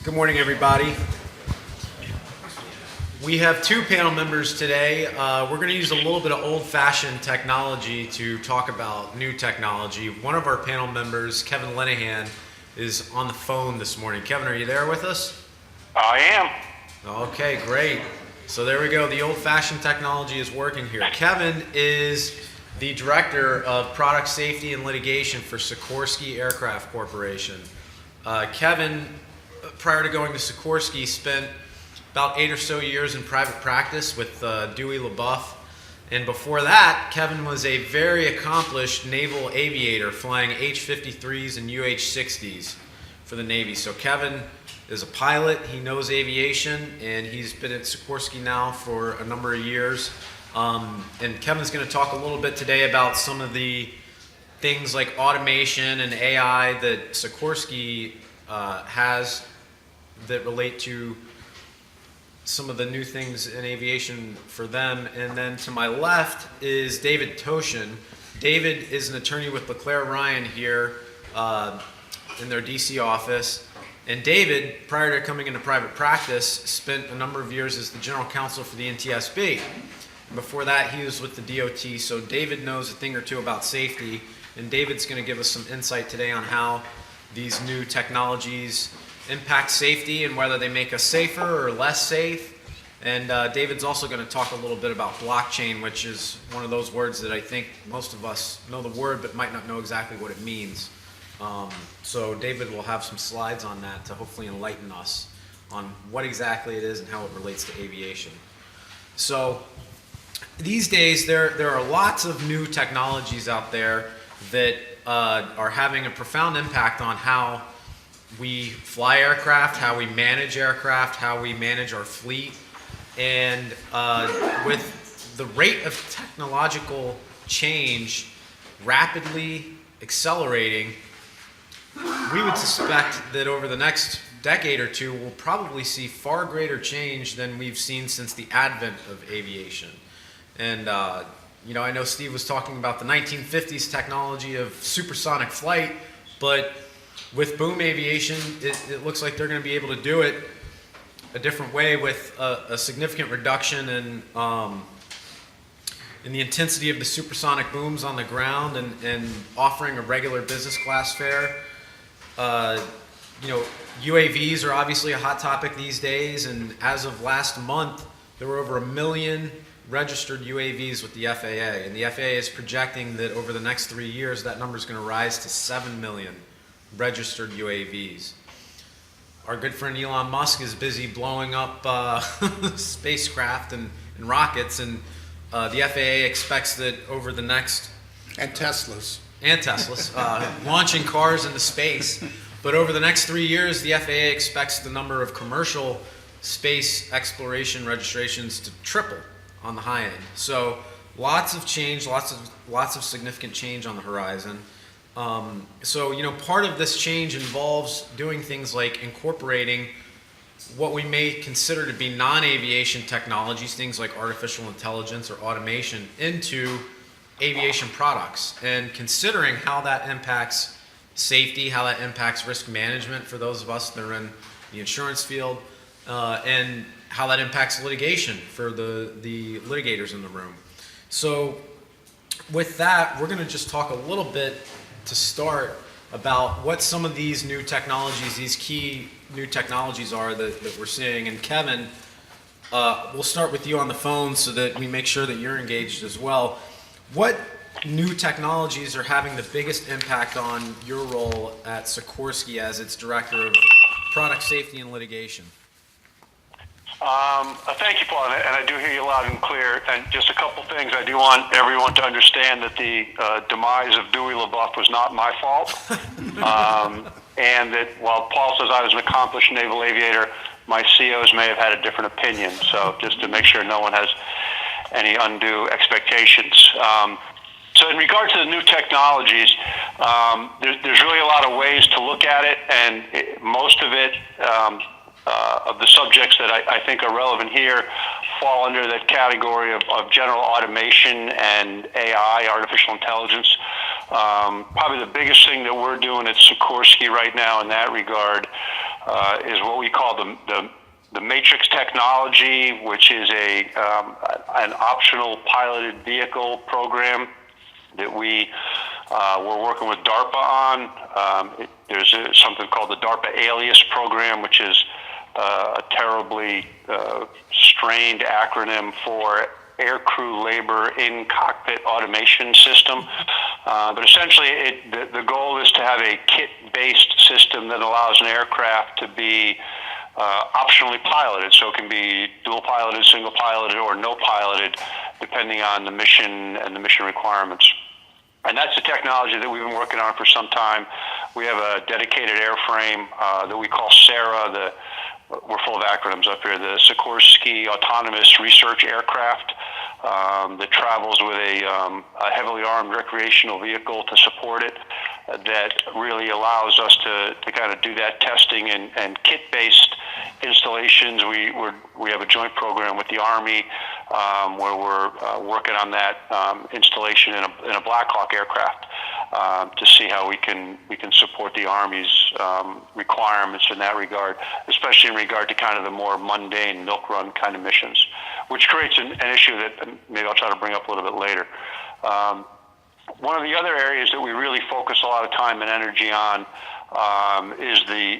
Good morning, everybody. We have two panel members today. We're going to use a little bit of old-fashioned technology to talk about new technology. One of our panel members, Kevin Linehan, is on the phone this morning. Kevin, are you there with us? I am. Okay, great. So there we go. The old-fashioned technology is working here. Kevin is the Director of Product Safety and Litigation for Sikorsky Aircraft Corporation. Kevin, prior to going to Sikorsky, spent about 8 or so years in private practice with Dewey LaBeouf. And before that, Kevin was a very accomplished naval aviator flying H-53s and UH-60s for the Navy. So Kevin is a pilot, he knows aviation, and he's been at Sikorsky now for a number of years. And Kevin's going to talk a little bit today about some of the things like automation and AI that Sikorsky has that relate to some of the new things in aviation for them. And then to my left is David Toshin. David is an attorney with LeClaire Ryan here in their DC office. And David, prior to coming into private practice, spent a number of years as the general counsel for the NTSB. And before that, he was with the DOT. So David knows a thing or two about safety. And David's going to give us some insight today on how these new technologies impact safety and whether they make us safer or less safe. And David's also going to talk a little bit about blockchain, which is one of those words that I think most of us know the word but might not know exactly what it means. So David will have some slides on that to hopefully enlighten us on what exactly it is and how it relates to aviation. So these days there are lots of new technologies out there that are having a profound impact on how we fly aircraft, how we manage aircraft, how we manage our fleet. And with the rate of technological change rapidly accelerating, we would suspect that over the next decade or two, we'll probably see far greater change than we've seen since the advent of aviation. And I know Steve was talking about the 1950s technology of supersonic flight, but with boom aviation, it looks like they're going to be able to do it a different way with a significant reduction in the intensity of the supersonic booms on the ground and offering a regular business class fare. UAVs are obviously a hot topic these days, and as of last month, there were over 1 million registered UAVs with the FAA, and the FAA is projecting that over the next 3 years, that number is going to rise to 7 million registered UAVs. Our good friend Elon Musk is busy blowing up spacecraft and rockets, and the FAA expects that over the next... And Teslas. Launching cars into space. But over the next 3 years, the FAA expects the number of commercial space exploration registrations to triple on the high end. So lots of change, lots of significant change on the horizon. Part of this change involves doing things like incorporating what we may consider to be non-aviation technologies, things like artificial intelligence or automation, into aviation products, and considering how that impacts safety, how that impacts risk management for those of us that are in the insurance field, and how that impacts litigation for the litigators in the room. So with that, we're going to just talk a little bit to start about what some of these new technologies, these key new technologies are that we're seeing. And Kevin, we'll start with you on the phone so that we make sure that you're engaged as well. What new technologies are having the biggest impact on your role at Sikorsky as its Director of Product Safety and Litigation? Thank you, Paul, and I do hear you loud and clear. And just a couple things. I do want everyone to understand that the demise of Dewey LaBeouf was not my fault, and that while Paul says I was an accomplished naval aviator, my COs may have had a different opinion. So just to make sure no one has any undue expectations. So in regard to the new technologies, there's really a lot of ways to look at it, and most of it, of the subjects that I think are relevant here, fall under that category of general automation and AI, artificial intelligence. Probably the biggest thing that we're doing at Sikorsky right now in that regard is what we call the Matrix technology, which is an optional piloted vehicle program that we're working with DARPA on. There's something called the DARPA Alias program, which is a terribly strained acronym for Air Crew Labor in Cockpit Automation System. But essentially, the goal is to have a kit-based system that allows an aircraft to be optionally piloted. So it can be dual piloted, single piloted, or no piloted, depending on the mission and the mission requirements. And that's the technology that we've been working on for some time. We have a dedicated airframe that we call SARA. We're full of acronyms up here. The Sikorsky Autonomous Research Aircraft that travels with a heavily armed recreational vehicle to support it. That really allows us to kind of do that testing and kit-based installations. We have a joint program with the Army where we're working on that installation in a Black Hawk aircraft to see how we can support the Army's requirements in that regard, especially in regard to kind of the more mundane milk run kind of missions, which creates an issue that maybe I'll try to bring up a little bit later. One of the other areas that we really focus a lot of time and energy on is the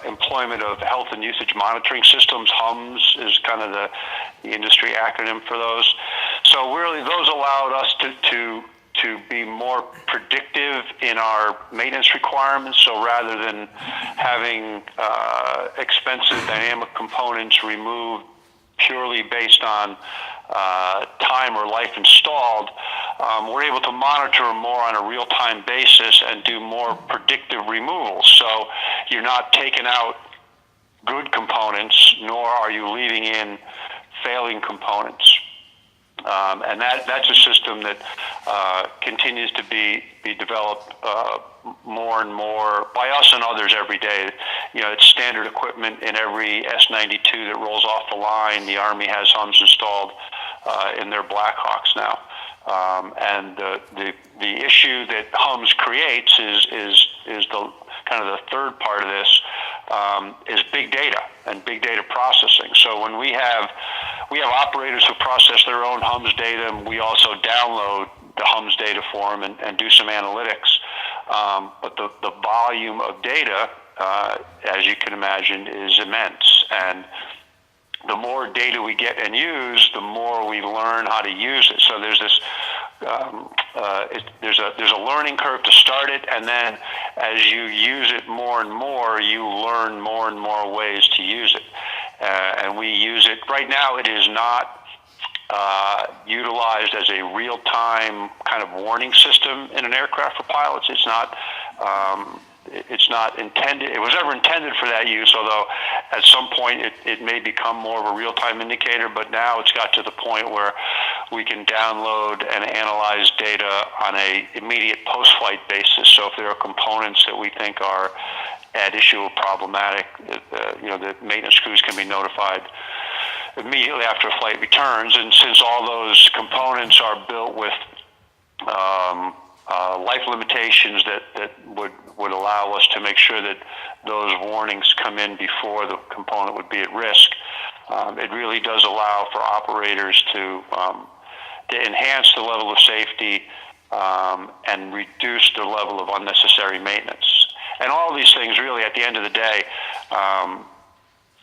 employment of health and usage monitoring systems. HUMS is kind of the industry acronym for those. So really, those allowed us to be more predictive in our maintenance requirements. So rather than having expensive dynamic components removed purely based on time or life installed, we're able to monitor more on a real-time basis and do more predictive removals. So you're not taking out good components, nor are you leaving in failing components. And that's a system that continues to be developed more and more by us and others every day. You know, it's standard equipment in every S-92 that rolls off the line. The Army has HUMS installed in their Black Hawks now. And the issue that HUMS creates is the kind of the third part of this is big data and big data processing. So when we have operators who process their own HUMS data, and we also download the HUMS data for them and do some analytics. But the volume of data, as you can imagine, is immense. And the more data we get and use, the more we learn how to use it. So there's this, there's a learning curve to start it, and then as you use it more and more, you learn more and more ways to use it. And we use it right now. It is not utilized as a real-time kind of warning system in an aircraft for pilots. It's not. It's not intended. It was never intended for that use, although at some point it may become more of a real-time indicator. But now it's got to the point where we can download and analyze data on a immediate post-flight basis. So if there are components that we think are at issue or problematic, the maintenance crews can be notified immediately after a flight returns. And since all those components are built with life limitations that would allow us to make sure that those warnings come in before the component would be at risk, it really does allow for operators to enhance the level of safety and reduce the level of unnecessary maintenance. And all of these things, really, at the end of the day,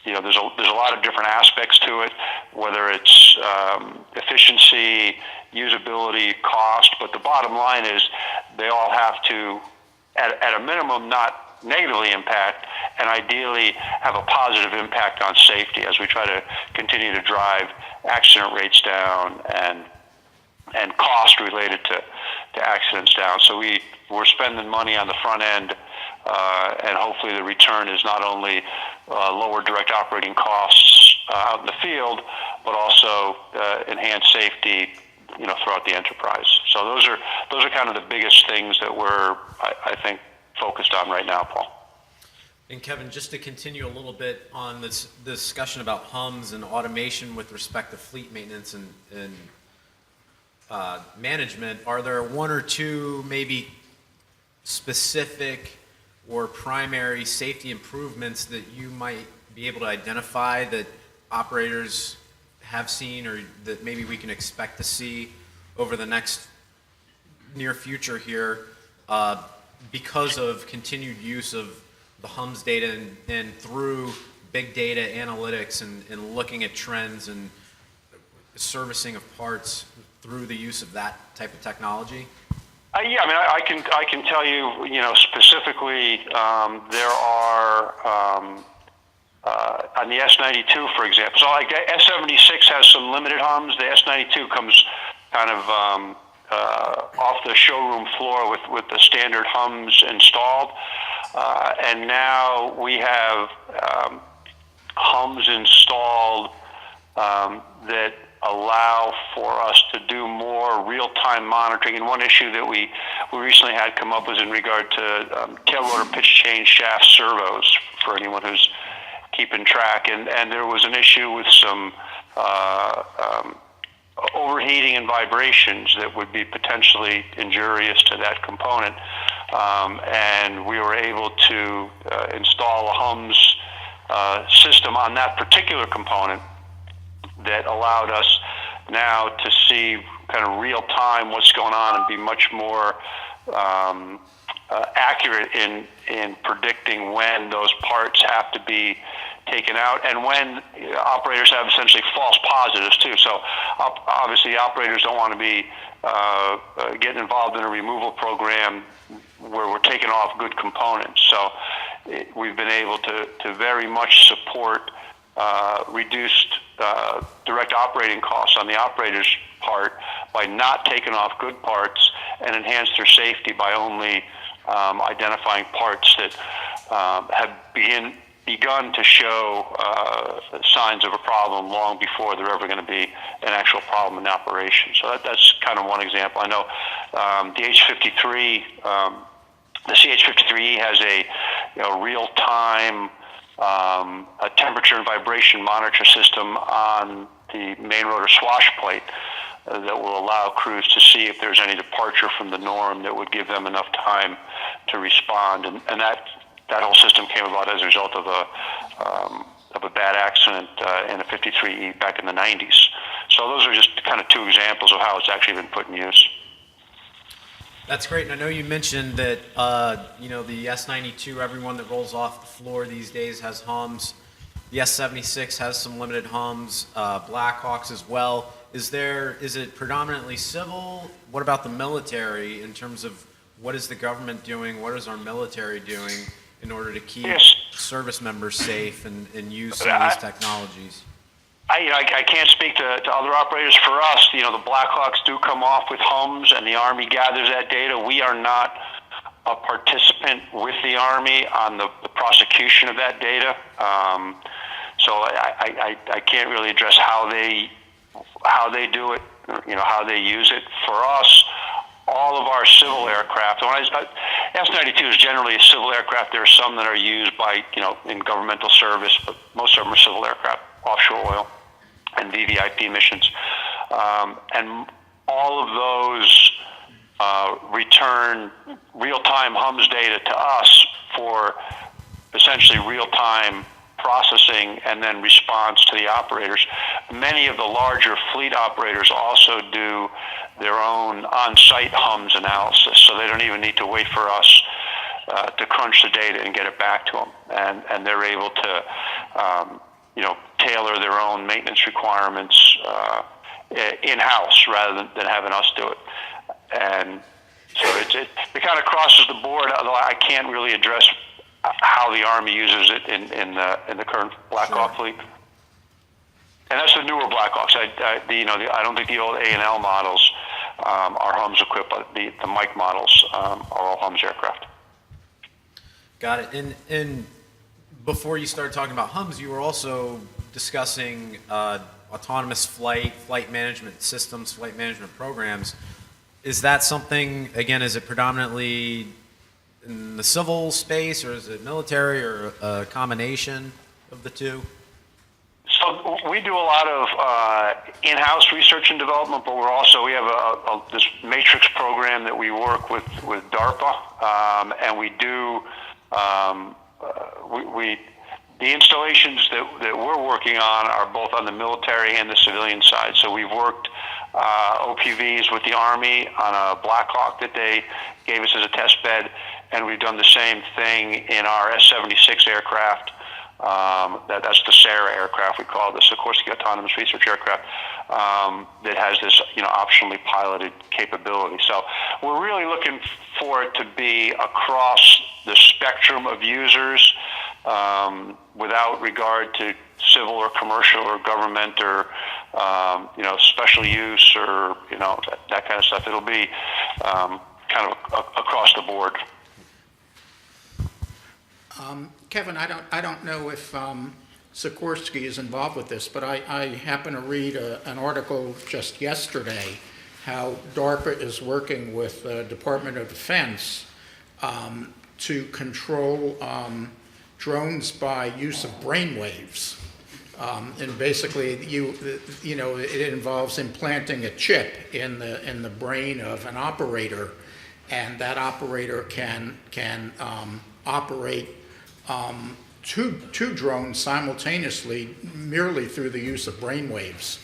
there's a lot of different aspects to it, whether it's efficiency, usability, cost, but the bottom line is they all have to, at a minimum, not negatively impact, and ideally have a positive impact on safety as we try to continue to drive accident rates down and cost related to accidents down. So we're spending money on the front end, and hopefully the return is not only lower direct operating costs out in the field, but also enhanced safety, throughout the enterprise. So those are kind of the biggest things that we're, I think, focused on right now, Paul. And Kevin, just to continue a little bit on this discussion about HUMS and automation with respect to fleet maintenance and management, are there one or two maybe specific or primary safety improvements that you might be able to identify that operators have seen, or that maybe we can expect to see over the next near future here, because of continued use of the HUMS data and through big data analytics and looking at trends and servicing of parts through the use of that type of technology? Yeah, I mean, I can tell you, specifically, there are on the S92, for example. So like the S76 has some limited HUMS. The S92 comes kind of off the showroom floor with the standard HUMS installed, and now we have HUMS installed that allow for us to do more real-time monitoring. And one issue that we recently had come up was in regard to tail rotor pitch change shaft servos, for anyone who's keeping track. And there was an issue with some overheating and vibrations that would be potentially injurious to that component. And we were able to install a HUMS system on that particular component that allowed us now to see kind of real time what's going on and be much more accurate in predicting when those parts have to be taken out and when operators have essentially false positives too. So obviously operators don't want to be getting involved in a removal program where we're taking off good components. So we've been able to very much support reduced direct operating costs on the operator's part by not taking off good parts, and enhance their safety by only identifying parts that have begun to show signs of a problem long before they're ever going to be an actual problem in operation. So that's kind of one example. I know the H53, the CH53E has a real-time a temperature and vibration monitor system on the main rotor swash plate that will allow crews to see if there's any departure from the norm that would give them enough time to respond. And that whole system came about as a result of a bad accident in a 53E back in the 90s. So those are just kind of two examples of how it's actually been put in use. That's great. And I know you mentioned that, the S92, everyone that rolls off the floor these days has HUMS. The S76 has some limited HUMS, Blackhawks as well. Is it predominantly civil? What about the military in terms of what is the government doing? What is our military doing in order to keep service members safe and use some of these technologies? I can't speak to other operators. For us, the Blackhawks do come off with HUMS, and the Army gathers that data. We are not a participant with the Army on the prosecution of that data, so I can't really address how they do it, how they use it. For us, all of our civil aircraft, S92 is generally a civil aircraft. There are some that are used by, in governmental service, but most of them are civil aircraft, offshore oil and VVIP missions. And all of those return real-time HUMS data to us for essentially real-time processing and then response to the operators. Many of the larger fleet operators also do their own on-site HUMS analysis, so they don't even need to wait for us to crunch the data and get it back to them. And they're able to tailor their own maintenance requirements in-house rather than having us do it. And so it kind of crosses the board, although I can't really address how the Army uses it in the current Blackhawk fleet. And that's the newer Blackhawks. I don't think the old A&L models are HUMS equipped, but the Mike models are all HUMS aircraft. Got it. And before you started talking about HUMS, you were also discussing autonomous flight management systems, flight management programs. Is that something, again, is it predominantly in the civil space, or is it military, or a combination of the two? So we do a lot of in-house research and development, but we have this matrix program that we work with DARPA, and we do The installations that we're working on are both on the military and the civilian side. So we've worked OPVs with the Army on a Black Hawk that they gave us as a test bed, and we've done the same thing in our S-76 aircraft. That's the SARA aircraft, we call it, the Sikorsky Autonomous Research Aircraft, that has this, optionally piloted capability. So we're really looking for it to be across the spectrum of users, without regard to civil or commercial or government or, special use or, that kind of stuff. It'll be kind of across the board. Kevin, I don't know if Sikorsky is involved with this, but I happened to read an article just yesterday how DARPA is working with the Department of Defense to control drones by use of brainwaves. And basically, it involves implanting a chip in the brain of an operator, and that operator can operate two drones simultaneously merely through the use of brainwaves.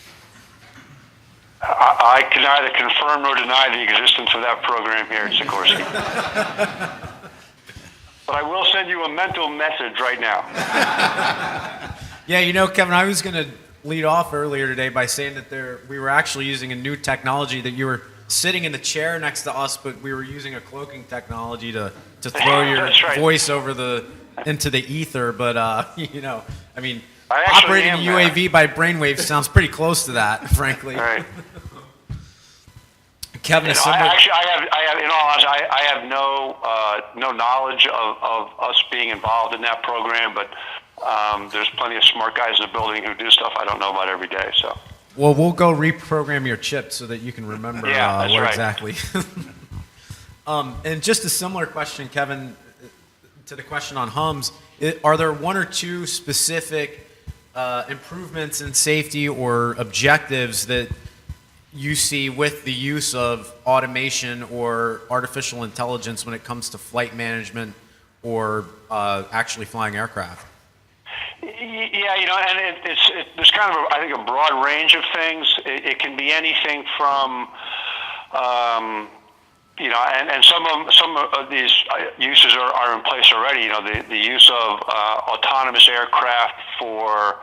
I can neither confirm nor deny the existence of that program here at Sikorsky. But I will send you a mental message right now. Yeah, Kevin, I was going to lead off earlier today by saying that we were actually using a new technology, that you were sitting in the chair next to us, but we were using a cloaking technology to throw your right. voice into the ether. But, operating a UAV by brainwaves sounds pretty close to that, frankly. Right. Kevin, I have, in all honesty, I have no knowledge of us being involved in that program, but there's plenty of smart guys in the building who do stuff I don't know about every day. So. Well, we'll go reprogram your chip so that you can remember what right. Exactly. And just a similar question, Kevin, to the question on HUMS. Are there one or two specific improvements in safety or objectives that you see with the use of automation or artificial intelligence when it comes to flight management or actually flying aircraft? Yeah, and there's kind of, I think, a broad range of things. It can be anything from, and some of these uses are in place already. The use of autonomous aircraft for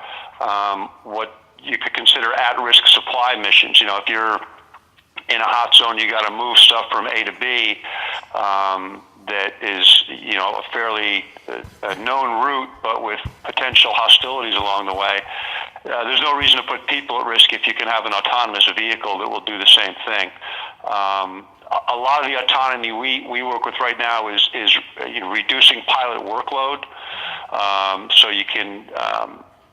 what you could consider at-risk supply missions. If you're in a hot zone, you got to move stuff from A to B. That is, a fairly known route, but with potential hostilities along the way. There's no reason to put people at risk if you can have an autonomous vehicle that will do the same thing. A lot of the autonomy we work with right now is reducing pilot workload, so you can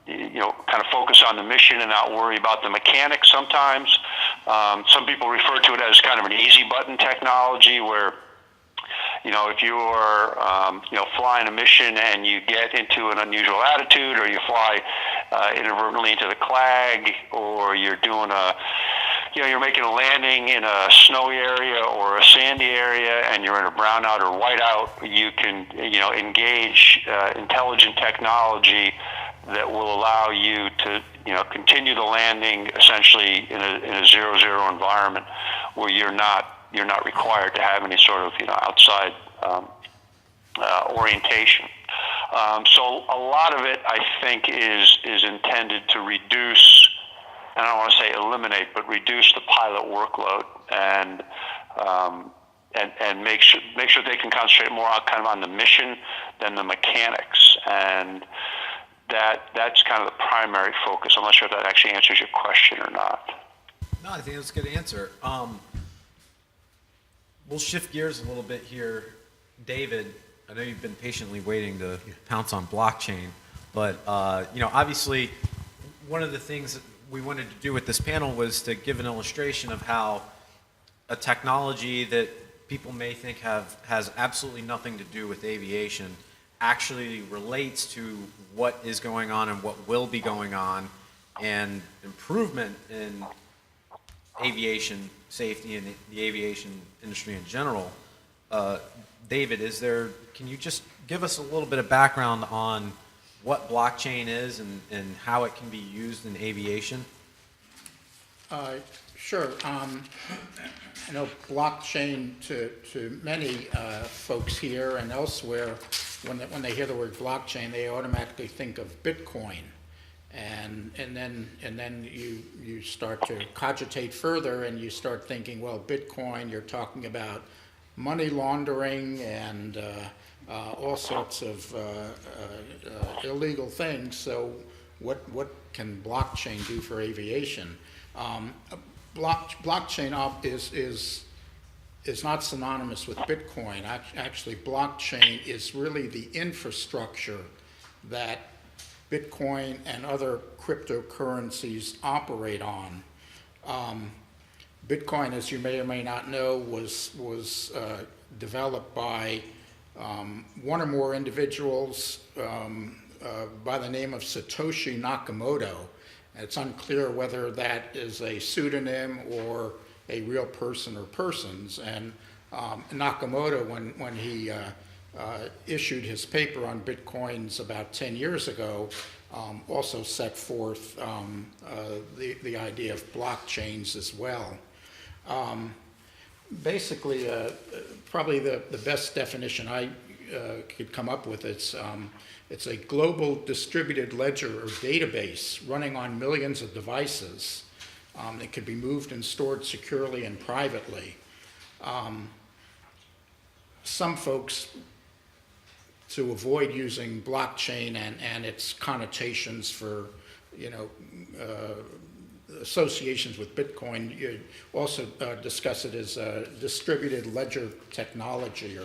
kind of focus on the mission and not worry about the mechanics sometimes. Some people refer to it as kind of an easy button technology where, if you're, flying a mission and you get into an unusual attitude, or you fly inadvertently into the clag, or you're doing you're making a landing in a snowy area or a sandy area, and you're in a brownout or whiteout, you can, engage intelligent technology that will allow you to, continue the landing essentially in a 0-0 environment where you're not required to have any sort of outside orientation. So a lot of it, I think, is intended to reduce, and I don't want to say eliminate, but reduce the pilot workload and make sure they can concentrate more on the mission than the mechanics. And that's kind of the primary focus. I'm not sure if that actually answers your question or not. No, I think that's a good answer. We'll shift gears a little bit here. David, I know you've been patiently waiting to pounce on blockchain, but obviously one of the things that we wanted to do with this panel was to give an illustration of how a technology that people may think has absolutely nothing to do with aviation actually relates to what is going on and what will be going on, and improvement in aviation safety and the aviation industry in general. David, can you just give us a little bit of background on what blockchain is and how it can be used in aviation? Sure. I know blockchain to many folks here and elsewhere, when they hear the word blockchain, they automatically think of Bitcoin. And then you start to cogitate further and you start thinking, well, Bitcoin, you're talking about money laundering and all sorts of illegal things. So what can blockchain do for aviation? Blockchain is not synonymous with Bitcoin. Actually, blockchain is really the infrastructure that Bitcoin and other cryptocurrencies operate on. Bitcoin, as you may or may not know, was developed by one or more individuals by the name of Satoshi Nakamoto. It's unclear whether that is a pseudonym or a real person or persons. And Nakamoto, when he issued his paper on Bitcoins about 10 years ago, also set forth the idea of blockchains as well. Basically, probably the best definition I could come up with is it's a global distributed ledger or database running on millions of devices that can be moved and stored securely and privately. Some folks, to avoid using blockchain and its connotations for, associations with Bitcoin, you also discuss it as distributed ledger technology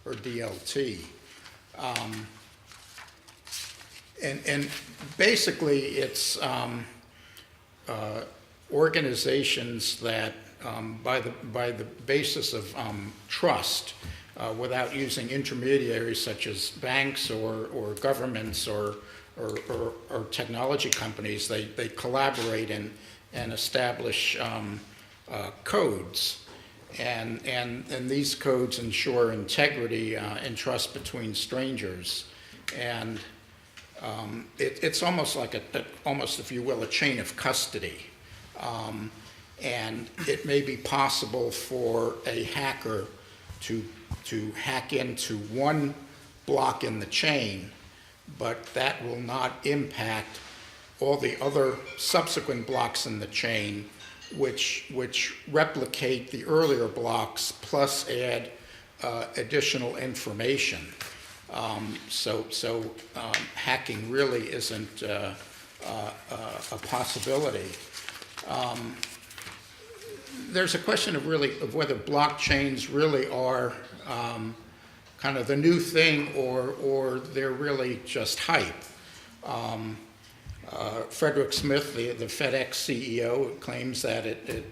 or DLT. And basically it's organizations that by the basis of trust, without using intermediaries such as banks or governments or technology companies, they collaborate and establish codes. And these codes ensure integrity and trust between strangers. And it's almost like almost, if you will, a chain of custody. And it may be possible for a hacker to hack into one block in the chain, but that will not impact all the other subsequent blocks in the chain, which replicate the earlier blocks plus add additional information. So hacking really isn't a possibility. There's a question of whether blockchains really are kind of the new thing or they're really just hype. Frederick Smith, the FedEx CEO, claims that it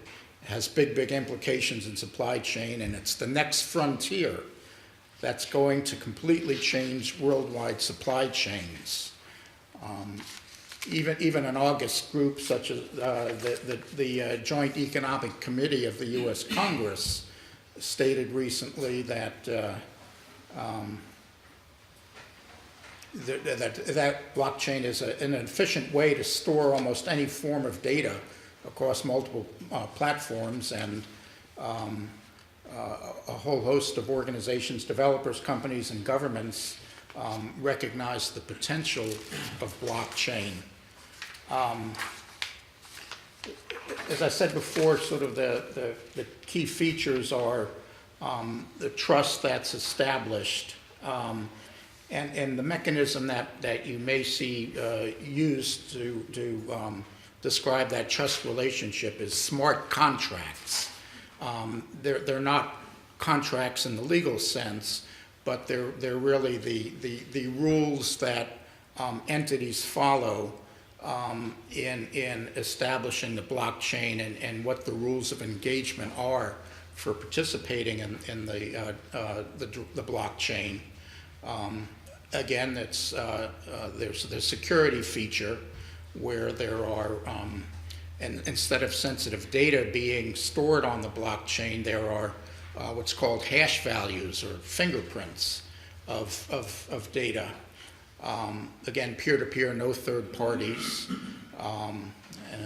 has big implications in supply chain, and it's the next frontier that's going to completely change worldwide supply chains. Even an August group such as the Joint Economic Committee of the U.S. Congress stated recently that that blockchain is an efficient way to store almost any form of data across multiple platforms, and a whole host of organizations, developers, companies, and governments recognize the potential of blockchain. As I said before, sort of the key features are the trust that's established, and the mechanism that you may see used to describe that trust relationship is smart contracts. They're not contracts in the legal sense, but they're really the rules that entities follow in establishing the blockchain and what the rules of engagement are for participating in the blockchain. Again, there's the security feature where there are, and instead of sensitive data being stored on the blockchain, there are what's called hash values or fingerprints of data. Again, peer-to-peer, no third parties. And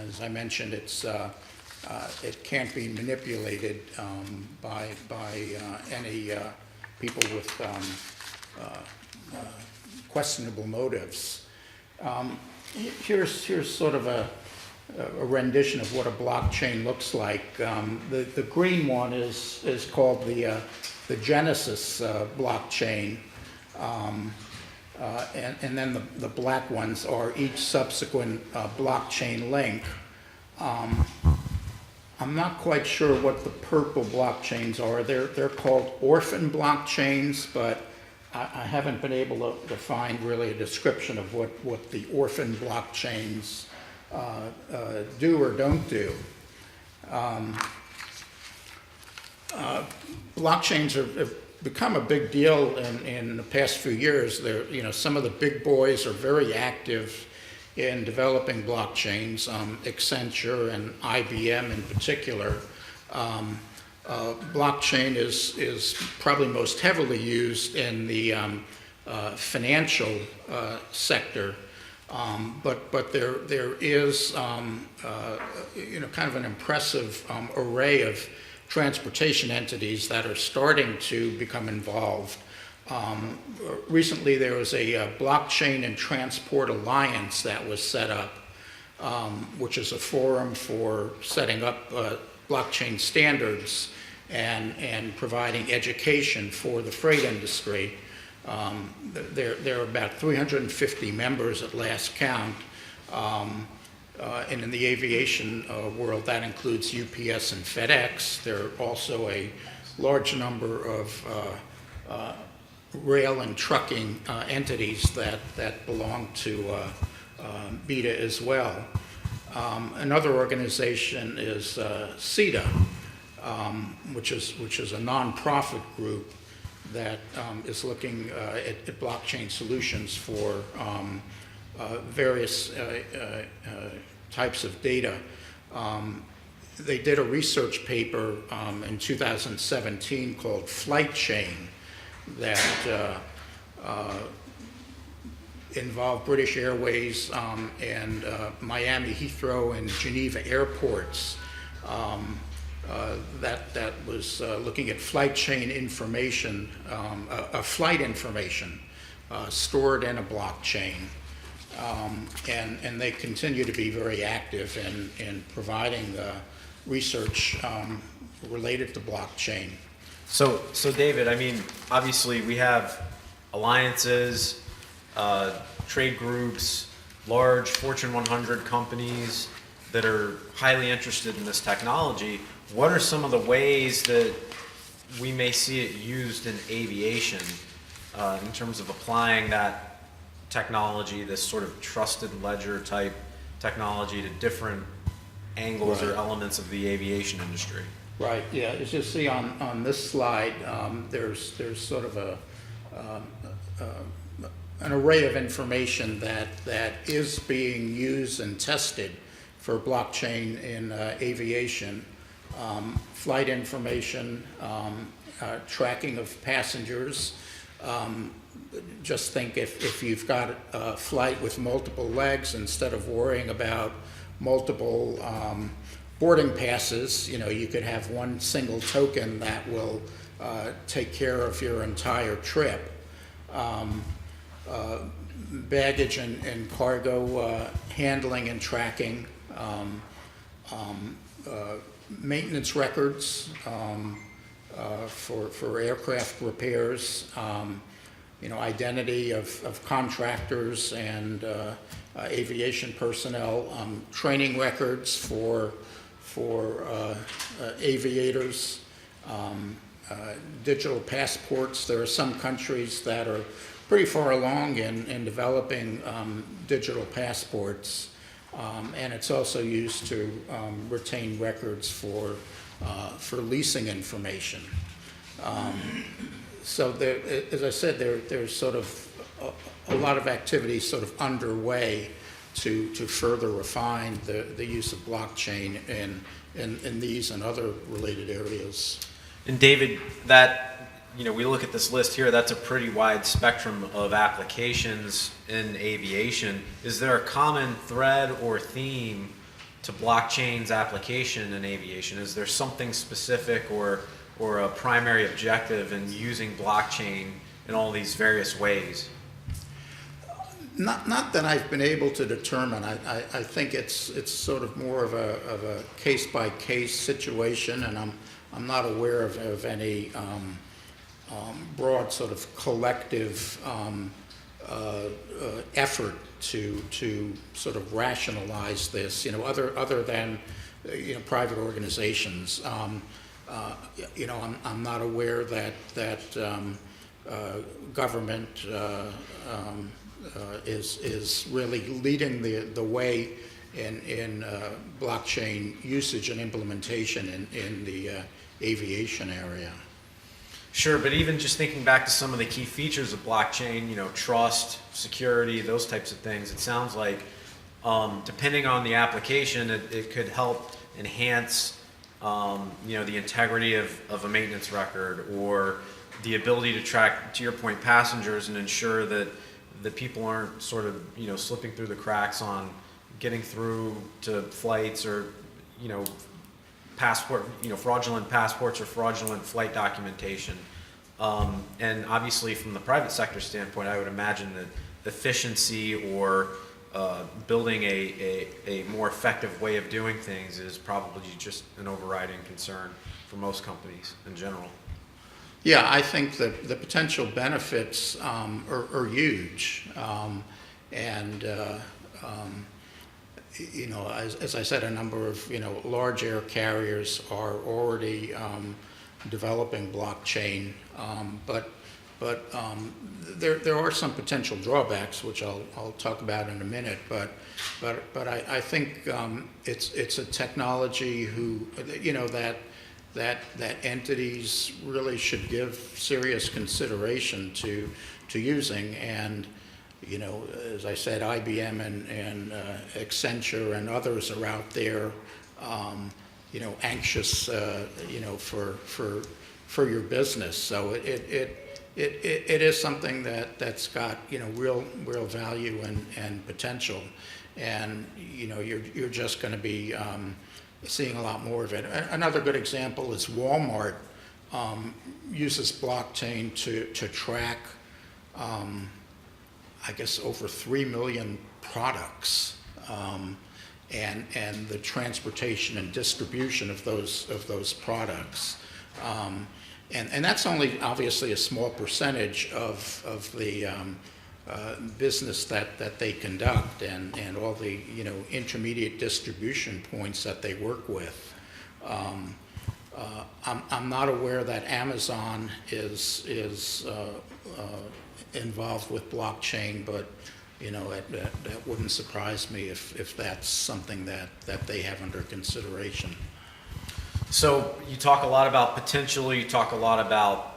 as I mentioned, it can't be manipulated by any people with questionable motives. Here's sort of a rendition of what a blockchain looks like. The green one is called the Genesis blockchain, and then the black ones are each subsequent blockchain link. I'm not quite sure what the purple blockchains are. They're called orphan blockchains, but I haven't been able to find really a description of what the orphan blockchains do or don't do. Blockchains have become a big deal in the past few years. Some of the big boys are very active in developing blockchains, Accenture and IBM in particular. Blockchain is probably most heavily used in the financial sector, but there is kind of an impressive array of transportation entities that are starting to become involved. Recently, there was a Blockchain and Transport Alliance that was set up, which is a forum for setting up blockchain standards and providing education for the freight industry. There are about 350 members at last count, and in the aviation world, that includes UPS and FedEx. There are also a large number of rail and trucking entities that belong to BETA as well. Another organization is CETA, which is a nonprofit group that is looking at blockchain solutions for various types of data. They did a research paper in 2017 called Flight Chain that involved British Airways and Miami Heathrow and Geneva airports. That was looking at flight chain information, flight information stored in a blockchain. And they continue to be very active in providing research related to blockchain. So David, I mean, obviously we have alliances, trade groups, large Fortune 100 companies that are highly interested in this technology. What are some of the ways that we may see it used in aviation in terms of applying that technology, this sort of trusted ledger type technology, to different angles or elements of the aviation industry? Right, yeah, as you see on this slide, there's sort of an array of information that is being used and tested for blockchain in aviation. Flight information, tracking of passengers. Just think if you've got a flight with multiple legs, instead of worrying about multiple boarding passes, you could have one single token that will take care of your entire trip. Baggage and cargo handling and tracking, maintenance records for aircraft repairs, identity of contractors and aviation personnel, training records for aviators, digital passports. There are some countries that are pretty far along in developing digital passports, and it's also used to retain records for leasing information. So there, as I said, there's sort of a lot of activity sort of underway to further refine the use of blockchain in these and other related areas. And David, that, we look at this list here, that's a pretty wide spectrum of applications in aviation. Is there a common thread or theme to blockchain's application in aviation? Is there something specific or a primary objective in using blockchain in all these various ways? Not that I've been able to determine. I think it's sort of more of a case-by-case situation, and I'm not aware of any broad sort of collective effort to sort of rationalize this, other than private organizations. I'm not aware that government is really leading the way in blockchain usage and implementation in the aviation area. Sure, but even just thinking back to some of the key features of blockchain, trust, security, those types of things, it sounds like depending on the application, it could help enhance the integrity of a maintenance record, or the ability to track, to your point, passengers, and ensure that people aren't sort of slipping through the cracks on getting through to flights, or fraudulent passports or fraudulent flight documentation. And obviously from the private sector standpoint, I would imagine that efficiency or building a more effective way of doing things is probably just an overriding concern for most companies in general. Yeah, I think that the potential benefits are huge. As I said, a number of large air carriers are already developing blockchain, but there are some potential drawbacks, which I'll talk about in a minute. But I think it's a technology that entities really should give serious consideration to using. And as I said, IBM and Accenture and others are out there, anxious, for your business. So it is something that's got real value and potential, and you're just going to be seeing a lot more of it. Another good example is Walmart uses blockchain to track, I guess, over 3 million products, and the transportation and distribution of those products. And that's only obviously a small percentage of the business that they conduct, and all the intermediate distribution points that they work with. I'm not aware that Amazon is involved with blockchain, but that wouldn't surprise me if that's something that they have under consideration. So you talk a lot about potential, you talk a lot about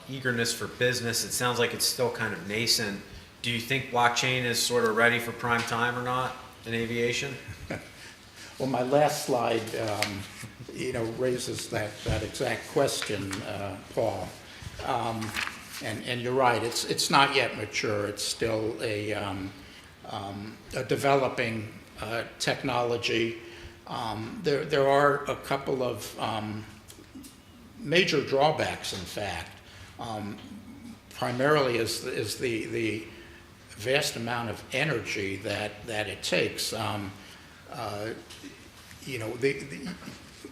eagerness for business. It sounds like it's still kind of nascent. Do you think blockchain is sort of ready for prime time or not in aviation? Well, my last slide, raises that exact question, Paul. And you're right. It's not yet mature. It's still a developing technology. There are a couple of major drawbacks, in fact. Primarily is the vast amount of energy that it takes.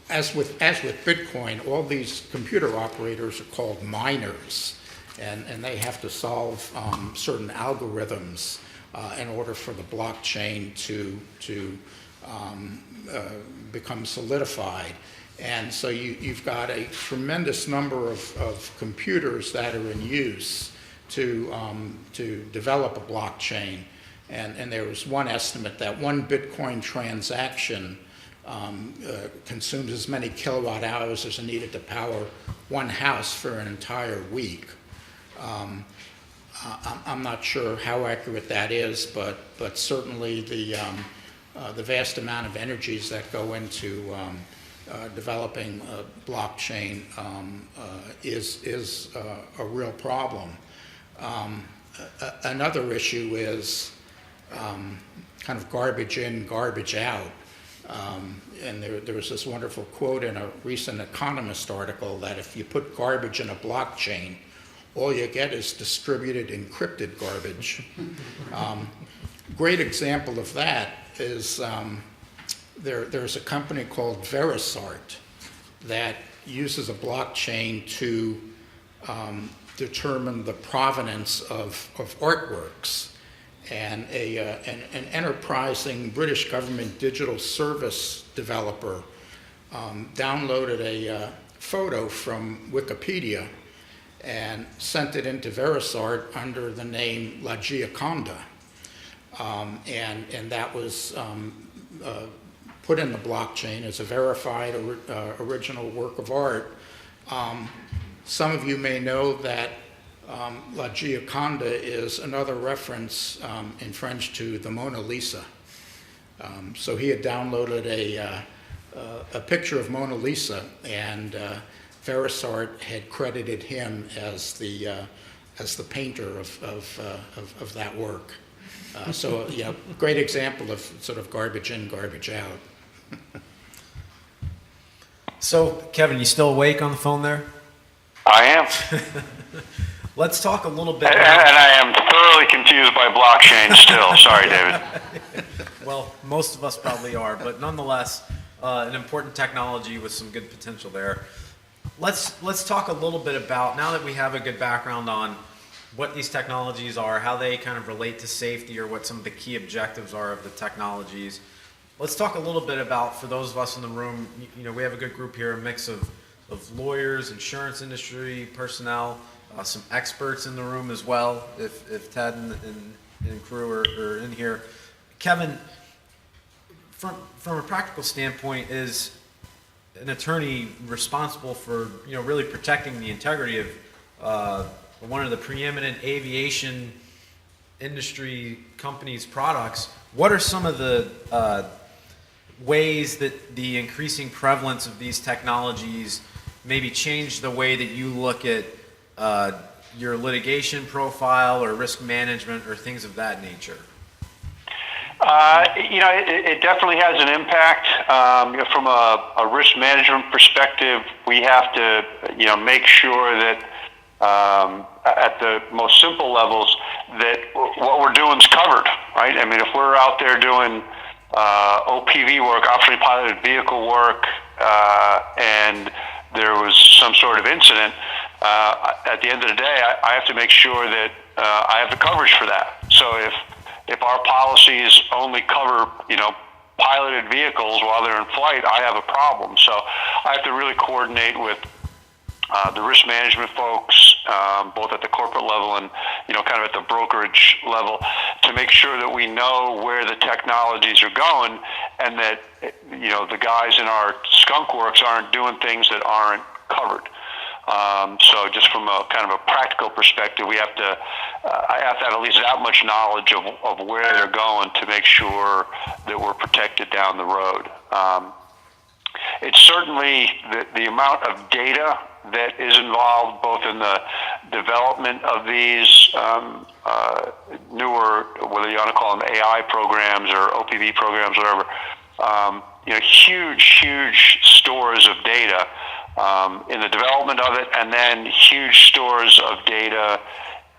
As with Bitcoin, all these computer operators are called miners, and they have to solve certain algorithms in order for the blockchain to become solidified. And so you've got a tremendous number of computers that are in use to develop a blockchain. And there was one estimate that one Bitcoin transaction consumes as many kilowatt hours as are needed to power one house for an entire week. I'm not sure how accurate that is, but certainly the vast amount of energies that go into developing blockchain is a real problem. Another issue is kind of garbage in, garbage out. And there was this wonderful quote in a recent Economist article that if you put garbage in a blockchain, all you get is distributed encrypted garbage. Great example of that is there's a company called Verisart that uses a blockchain to determine the provenance of artworks. And an enterprising British government digital service developer downloaded a photo from Wikipedia and sent it into Verisart under the name La Gioconda. And that was put in the blockchain as a verified original work of art. Some of you may know that La Gioconda is another reference in French to the Mona Lisa. So he had downloaded a picture of Mona Lisa, and Verisart had credited him as the painter of that work. So yeah, great example of sort of garbage in, garbage out. So, Kevin, you still awake on the phone there? I am. Let's talk a little bit And about... I am thoroughly confused by blockchain still. Sorry, David. Well, most of us probably are, but nonetheless, an important technology with some good potential there. Let's talk a little bit about, now that we have a good background on what these technologies are, how they kind of relate to safety, or what some of the key objectives are of the technologies. Let's talk a little bit about, for those of us in the room, you know, we have a good group here, a mix of lawyers, insurance industry personnel, some experts in the room as well, if Ted and crew are in here. Kevin, from a practical standpoint, is an attorney responsible for, you know, really protecting the integrity of one of the preeminent aviation industry companies' products? What are some of the ways that the increasing prevalence of these technologies maybe change the way that you look at your litigation profile or risk management or things of that nature? You know, it definitely has an impact. You know, from a risk management perspective, we have to, you know, make sure that at the most simple levels that what we're doing is covered, right? I mean, if we're out there doing OPV work, optionally piloted vehicle work, and there was some sort of incident, at the end of the day, I have to make sure that I have the coverage for that. So if our policies only cover, you know, piloted vehicles while they're in flight, I have a problem. So I have to really coordinate with the risk management folks, both at the corporate level and, you know, kind of at the brokerage level, to make sure that we know where the technologies are going, and that, you know, the guys in our skunk works aren't doing things that aren't covered. So just from a kind of a practical perspective, we have to, I have to have at least that much knowledge of where they're going to make sure that we're protected down the road. It's certainly the amount of data that is involved both in the development of these newer, whether you want to call them AI programs or OPV programs, whatever, you know, huge stores of data in the development of it, and then huge stores of data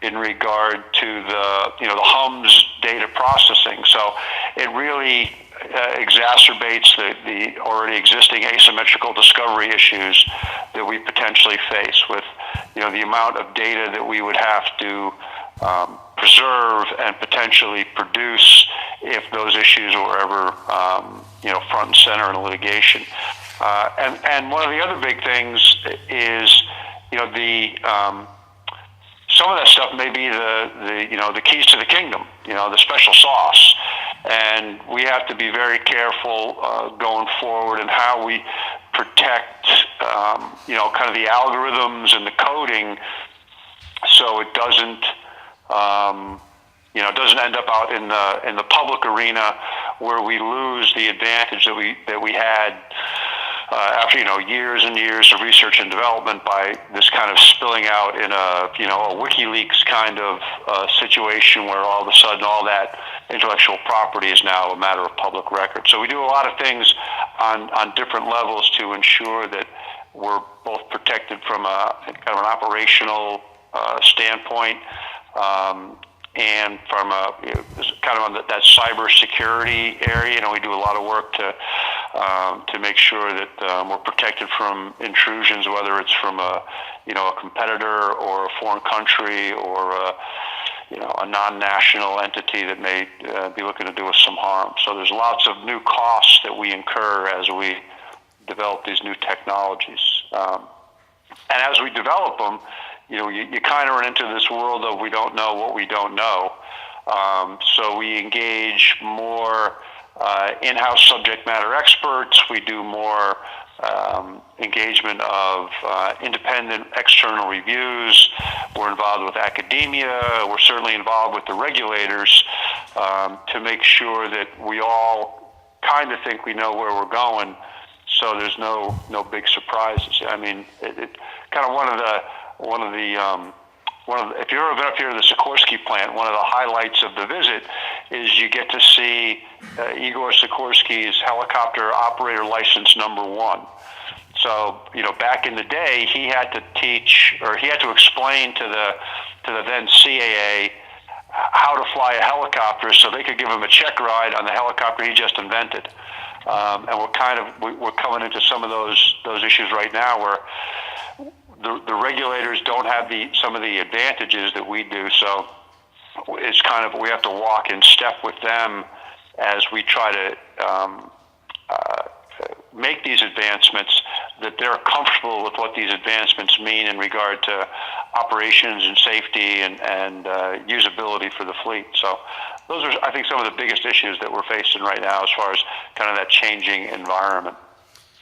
in regard to the, you know, the HUMS data processing. So it really exacerbates the already existing asymmetrical discovery issues that we potentially face with, you know, the amount of data that we would have to preserve and potentially produce if those issues were ever, you know, front and center in litigation. And one of the other big things is, you know, some of that stuff may be the you know, the keys to the kingdom, you know, the special sauce. And we have to be very careful going forward in how we protect, you know, kind of the algorithms and the coding, so it doesn't, you know, doesn't end up out in the public arena where we lose the advantage that we had after years and years of research and development, by this kind of spilling out in a WikiLeaks kind of situation where all of a sudden all that intellectual property is now a matter of public record. So we do a lot of things on different levels to ensure that we're both protected from a kind of an operational standpoint, and from a kind of on that cyber security area. We do a lot of work to make sure that we're protected from intrusions, whether it's from a competitor or a foreign country or a non-national entity that may be looking to do us some harm. So there's lots of new costs that we incur as we develop these new technologies. And as we develop them, you kind of run into this world of we don't know what we don't know. So we engage more in-house subject matter experts. We do more engagement of independent external reviews. We're involved with academia. We're certainly involved with the regulators to make sure that we all kind of think we know where we're going, so there's no big surprises. I mean, it kind of one of the if you're ever up here at the Sikorsky plant, one of the highlights of the visit is you get to see Igor Sikorsky's helicopter operator license number 1. So, back in the day, he had to explain to the then CAA how to fly a helicopter so they could give him a check ride on the helicopter he just invented. And we're coming into some of those issues right now where the regulators don't have some of the advantages that we do. So it's kind of, we have to walk in step with them as we try to make these advancements, that they're comfortable with what these advancements mean in regard to operations and safety and usability for the fleet. So those are, I think, some of the biggest issues that we're facing right now as far as kind of that changing environment.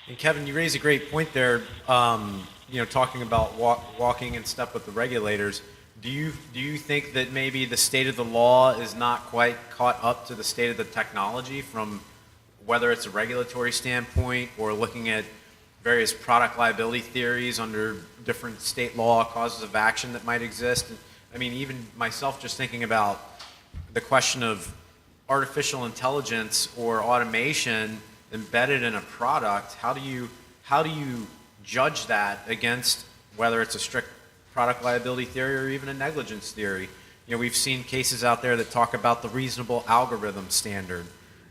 And Kevin, you raise a great point there, talking about walking in step with the regulators. Do you think that maybe the state of the law is not quite caught up to the state of the technology, from whether it's a regulatory standpoint or looking at various product liability theories under different state law causes of action that might exist? I mean, even myself, just thinking about the question of artificial intelligence or automation embedded in a product, how do you judge that against whether it's a strict product liability theory or even a negligence theory? We've seen cases out there that talk about the reasonable algorithm standard,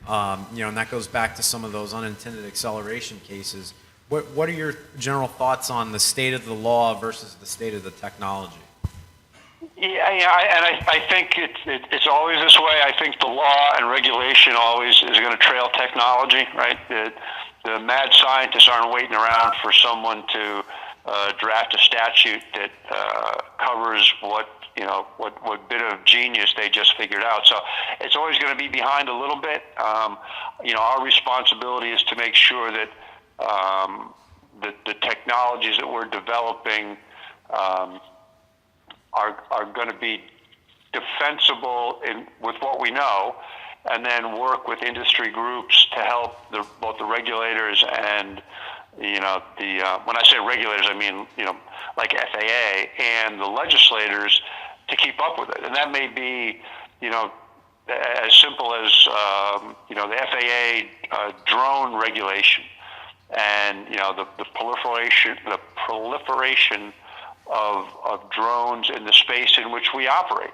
and that goes back to some of those unintended acceleration cases. What are your general thoughts on the state of the law versus the state of the technology? I think it's always this way. I think the law and regulation always is going to trail technology, right? The mad scientists aren't waiting around for someone to draft a statute that covers what bit of genius they just figured out. So it's always going to be behind a little bit. Our responsibility is to make sure that the technologies that we're developing are going to be defensible with what we know, and then work with industry groups to help both the regulators and when I say regulators, I mean like FAA and the legislators, to keep up with it. And that may be as simple as the FAA drone regulation, and the proliferation of drones in the space in which we operate,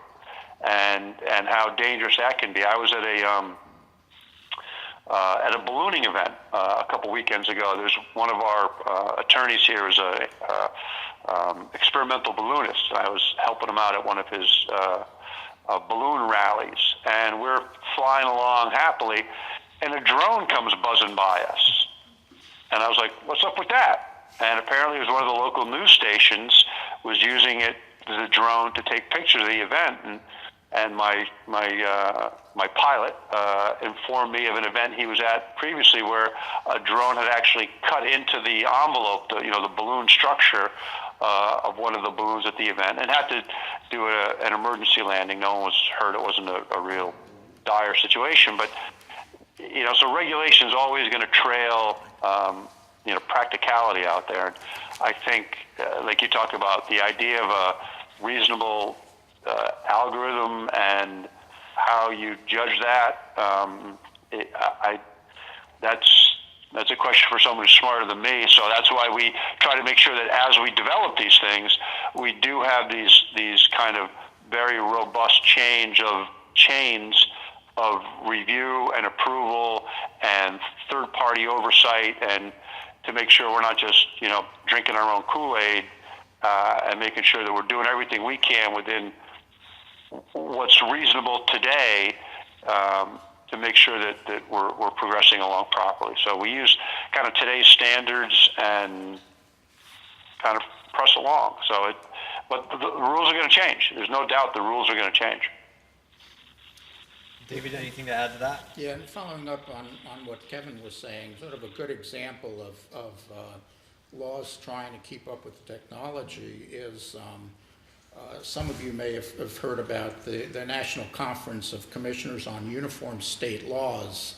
and how dangerous that can be. I was at a ballooning event a couple weekends ago. There's one of our attorneys here is a experimental balloonist. I was helping him out at one of his balloon rallies, and we're flying along happily, and a drone comes buzzing by us. And I was like, what's up with that? And apparently it was one of the local news stations was using it, the drone, to take pictures of the event. And my pilot informed me of an event he was at previously where a drone had actually cut into the envelope, the balloon structure of one of the balloons at the event, and had to do an emergency landing. No one was hurt. It wasn't a real dire situation, but so regulation is always going to trail practicality out there. And I think, like you talked about, the idea of a reasonable algorithm and how you judge that, that's a question for someone who's smarter than me. So that's why we try to make sure that as we develop these things, we do have these kind of very robust chains of review and approval and third-party oversight, and to make sure we're not just drinking our own Kool-Aid, and making sure that we're doing everything we can within what's reasonable today, to make sure that we're progressing along properly. So we use kind of today's standards and kind of press along. But the rules are going to change. There's no doubt the rules are going to change. David, anything to add to that? Yeah, and following up on what Kevin was saying, sort of a good example of laws trying to keep up with the technology is some of you may have heard about the National Conference of Commissioners on Uniform State Laws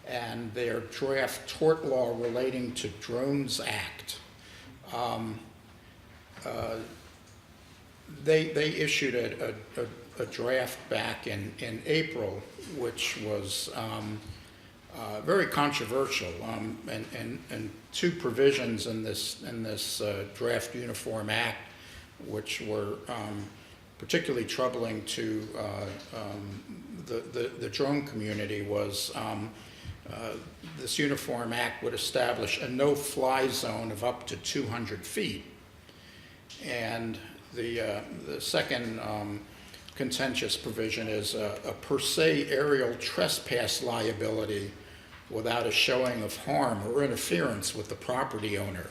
and their draft tort law relating to Drones Act. They issued a draft back in April, which was very controversial, and two provisions in this draft Uniform Act, which were particularly troubling to the drone community, was this Uniform Act would establish a no-fly zone of up to 200 feet. And the second contentious provision is a per se aerial trespass liability without a showing of harm or interference with the property owner.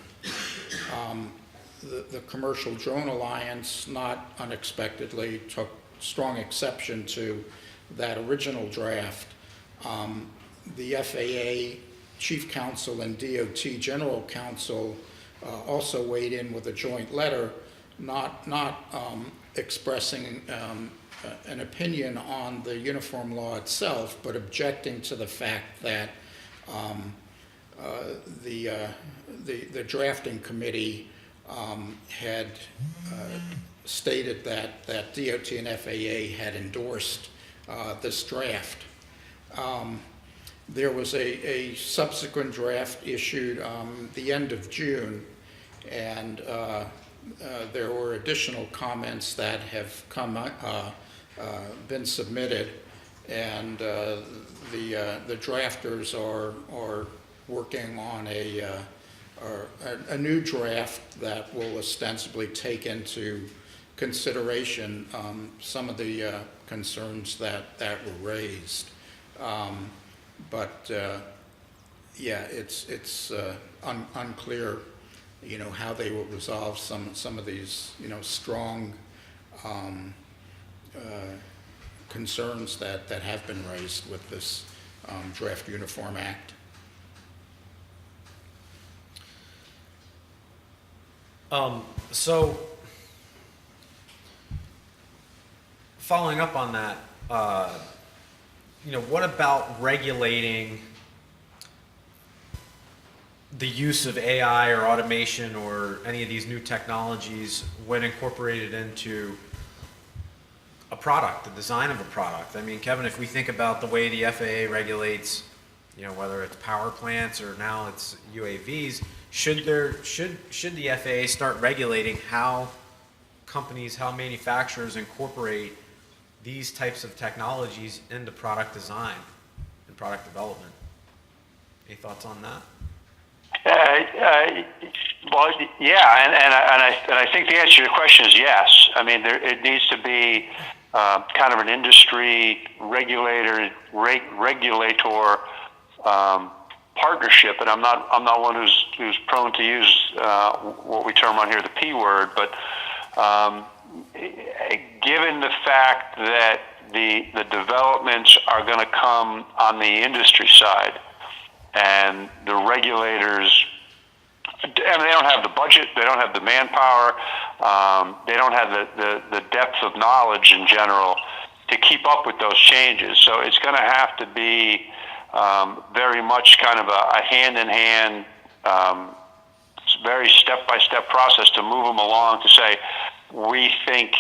The Commercial Drone Alliance, not unexpectedly, took strong exception to that original draft. The FAA Chief Counsel and DOT General Counsel also weighed in with a joint letter, not expressing an opinion on the uniform law itself, but objecting to the fact that the drafting committee had stated that DOT and FAA had endorsed this draft. There was a subsequent draft issued the end of June, and there were additional comments that have been submitted, and the drafters are working on a new draft that will ostensibly take into consideration some of the concerns that were raised. But yeah, it's unclear, how they will resolve some of these, strong concerns that have been raised with this draft Uniform Act. So, following up on that, what about regulating the use of AI or automation or any of these new technologies when incorporated into a product, the design of a product? I mean, Kevin, if we think about the way the FAA regulates, whether it's power plants or now it's UAVs, should the FAA start regulating how companies, how manufacturers incorporate these types of technologies into product design and product development? Any thoughts on that? Well, yeah, and I think the answer to your question is yes. I mean, it needs to be kind of an industry regulator partnership, and I'm not one who's prone to use what we term on here the P word, but given the fact that the developments are going to come on the industry side, and the regulators, I mean, they don't have the budget, they don't have the manpower, they don't have the depth of knowledge in general to keep up with those changes. So it's going to have to be very much kind of a hand-in-hand very step-by-step process to move them along to say, we think,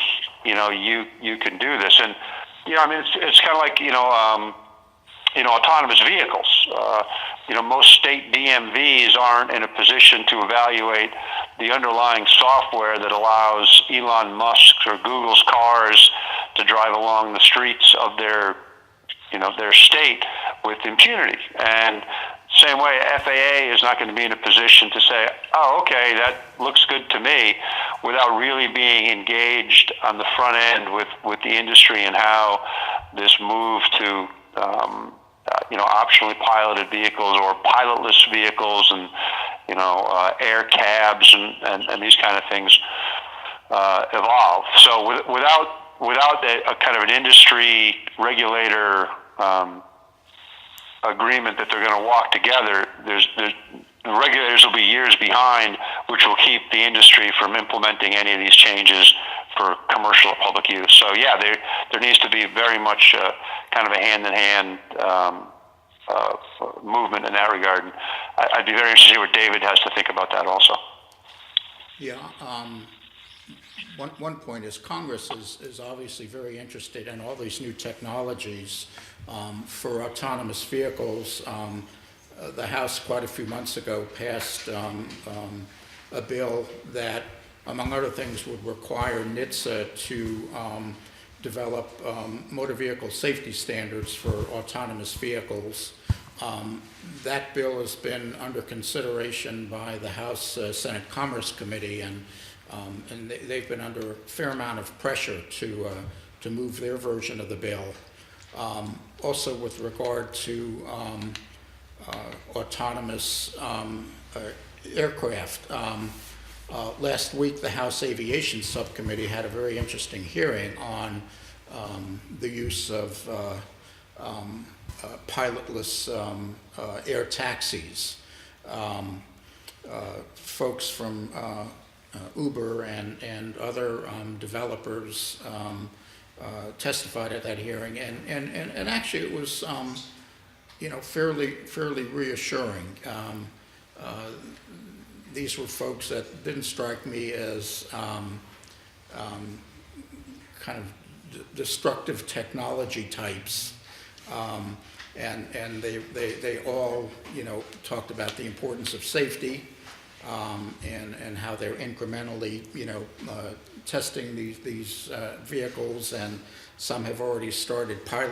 you can do this. And, I mean, it's kind of like, autonomous vehicles. Most state DMVs aren't in a position to evaluate the underlying software that allows Elon Musk's or Google's cars to drive along the streets of their state with impunity. And same way, FAA is not going to be in a position to say, oh, okay, that looks good to me, without really being engaged on the front end with the industry and how this move to optionally piloted vehicles or pilotless vehicles and air cabs and these kind of things evolve. So without a kind of an industry regulator agreement that they're going to walk together, the regulators will be years behind, which will keep the industry from implementing any of these changes for commercial or public use. So yeah, there needs to be very much kind of a hand-in-hand movement in that regard. And I'd be very interested to see what David has to think about that also. Yeah. One point is Congress is obviously very interested in all these new technologies for autonomous vehicles. The House quite a few months ago passed a bill that, among other things, would require NHTSA to develop motor vehicle safety standards for autonomous vehicles. That bill has been under consideration by the House Senate Commerce Committee, and they've been under a fair amount of pressure to move their version of the bill. Also, with regard to autonomous aircraft, last week the House Aviation Subcommittee had a very interesting hearing on the use of pilotless air taxis. Folks from Uber and other developers testified at that hearing, and actually it was fairly reassuring. These were folks that didn't strike me as kind of destructive technology types, and they all talked about the importance of safety. And how they're incrementally, testing these vehicles, and some have already started piloting